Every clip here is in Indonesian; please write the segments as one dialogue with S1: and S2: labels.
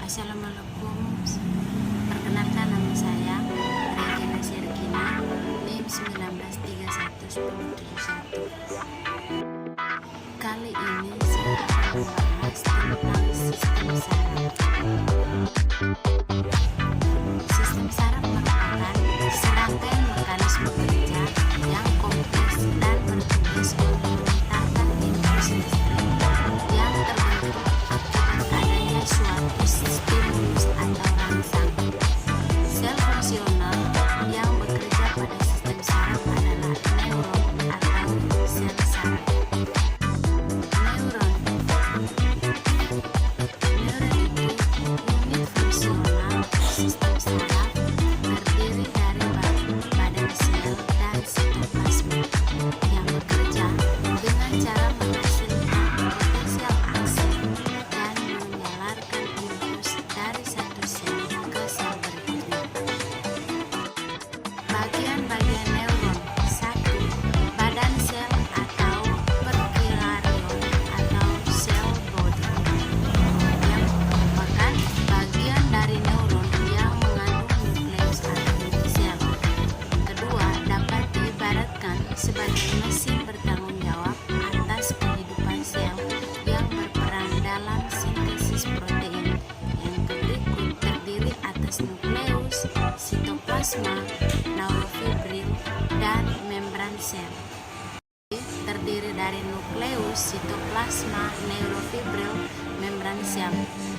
S1: Assalamualaikum. Perkenalkan, nama saya Regina Sirkina, NIM 19311071. Kali ini saya akan membahas tentang sistem saraf. Sistem saraf merupakan serangkaian mekanisme kerja yang kompleks dan bertugas untuk menentukan impuls listrik yang terbentuk akibat adanya suatu stimulus atau rangsang. Sel fungsional yang bekerja pada sistem saraf adalah neuron atau sel saraf. Neuron itu unit fungsional sistem saraf, terdiri dari badan sel dan sitoplasma yang bekerja dengan cara menghasilkan potensial aksi dan menyalarkan impuls dari satu sel ke sel berikutnya. Bagian-bagian neuron: 1. Badan sel atau perkirarion atau sel body, yang merupakan bagian dari neuron yang mengandung nukleus atau inti sel. Kedua, dapat diibaratkan sebagai mesin bertanggung jawab atas kehidupan sel yang berperan dalam sintesis protein. Yang berikut terdiri atas nukleus, sitoplasma, neurofibril, dan membran sel. Terdiri dari nukleus, sitoplasma, neurofibril, membran sel.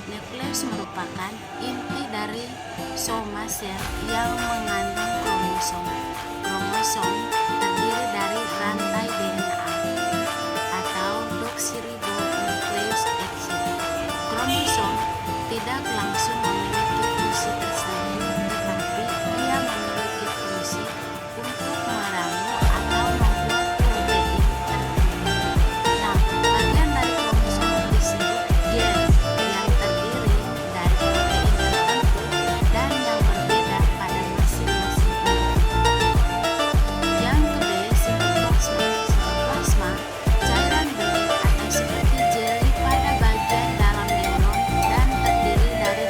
S1: Nukleus merupakan inti dari soma sel yang mengandung kromosom. Kromosom terdiri dari rantai DNA atau deoksiribonukleosid. Kromosom tidak langsung memiliki fungsi tersendiri, tetapi ia memiliki fungsi untuk meramu atau membuat protein tertentu. Nah, bagian dari kromosom disebut gen, yang terdiri dari protein tertentu dan yang berbeda pada masing-masing individu. Yang kedua, sitoplasma. Sitoplasma, cairan bening atau seperti jeli pada bagian dalam neuron dan terdiri dari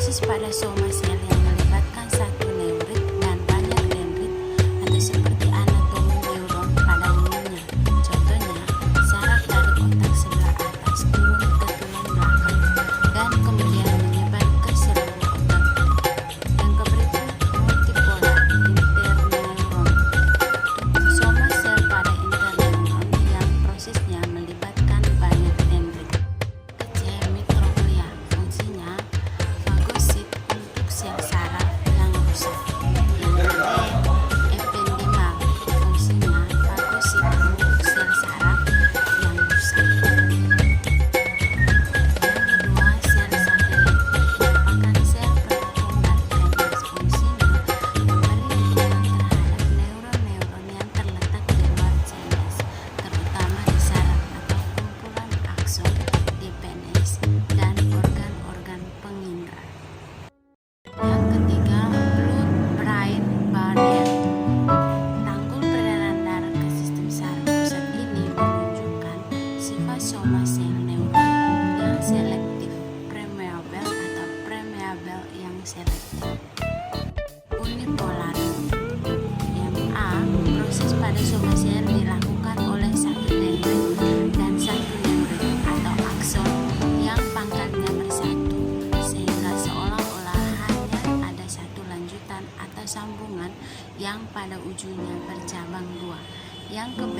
S1: Proses pada soma sel yang melibatkan satu neurit dan banyak dendrit atau seperti anatomi neuron pada umumnya. Contohnya, saraf dari otak sebelah atas turun ke tulang belakang dan kemudian menyebar ke seluruh otak. Yang berikut multipolar interneuron. Soma sel pada interneuron yang prosesnya melibatkan banyak dendrit. C. Mikroglia. Fungsinya fagosit untuk sel saraf yang rusak. Yang D. Ependimal. Fungsinya fagosit untuk sel saraf yang rusak. Yang kedua, sel satelit merupakan sel pendukung dari dendrit. Fungsinya memberi dukungan terhadap neuron-neuron yang terletak di luar CNS, terutama di saraf atau kumpulan akson di penis dan organ-organ pengindra. Yang ketiga, blood-brain barrier. Tanggul peredaran darah ke sistem saraf pusat ini menunjukkan sifat soma sel neuron yang selektif, permeabel atau permeabel yang selektif. Unipolar. Yang A. Proses pada soma sel dilakukan oleh satu dendrit dan satu neurit atau akson yang pangkatnya bersatu, sehingga seolah-olah hanya ada satu lanjutan atau sambungan yang pada ujungnya bercabang dua. Yang ke B.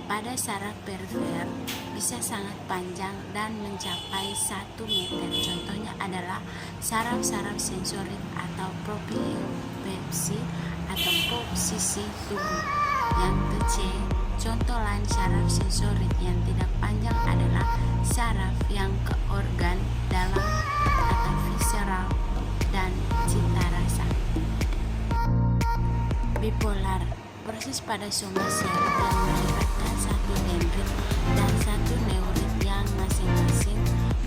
S1: Pada saraf perifer bisa sangat panjang dan mencapai 1 meter. Contohnya adalah saraf-saraf sensorik atau propriopepsi atau posisi tubuh. Yang ke C. Contoh lain saraf sensorik yang tidak panjang adalah saraf yang ke organ dalam atau visceral dan cita rasa. Bipolar. Proses pada soma sel yang melibatkan satu dendrit dan satu neurit yang masing-masing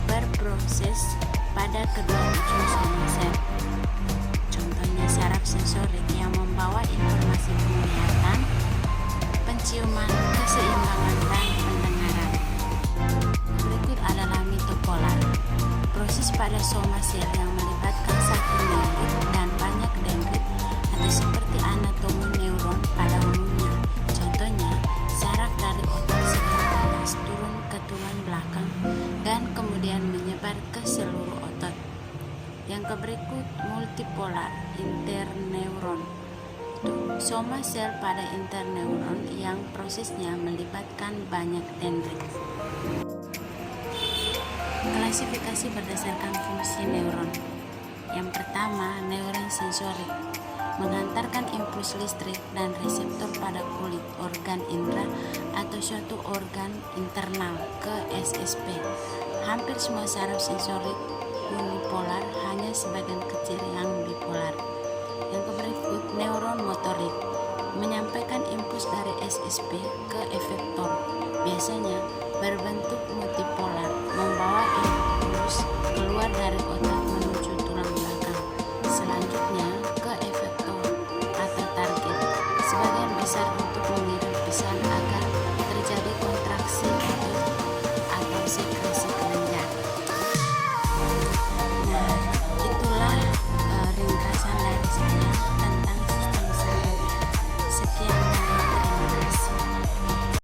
S1: berproses pada kedua ujung soma sel. Contohnya saraf sensorik yang membawa informasi penglihatan, penciuman, keseimbangan, dan pendengaran. Berikut adalah mitopolar. Proses pada soma sel yang melibatkan satu neurit dan banyak dendrit atau seperti anatomi neuron pada umumnya. Contohnya, saraf dari otak sebelah atas turun ke tulang belakang dan kemudian menyebar ke seluruh otot. Yang berikut multipolar interneuron. Soma sel pada interneuron yang prosesnya melibatkan banyak dendrit. Klasifikasi berdasarkan fungsi neuron. Yang pertama, neuron sensorik mengantarkan impuls listrik dan reseptor pada kulit, organ indera atau suatu organ internal ke SSP. Hampir semua saraf sensorik unipolar, hanya sebagian kecil yang bipolar. Yang berikut neuron motorik menyampaikan impuls dari SSP ke efektor, biasanya berbentuk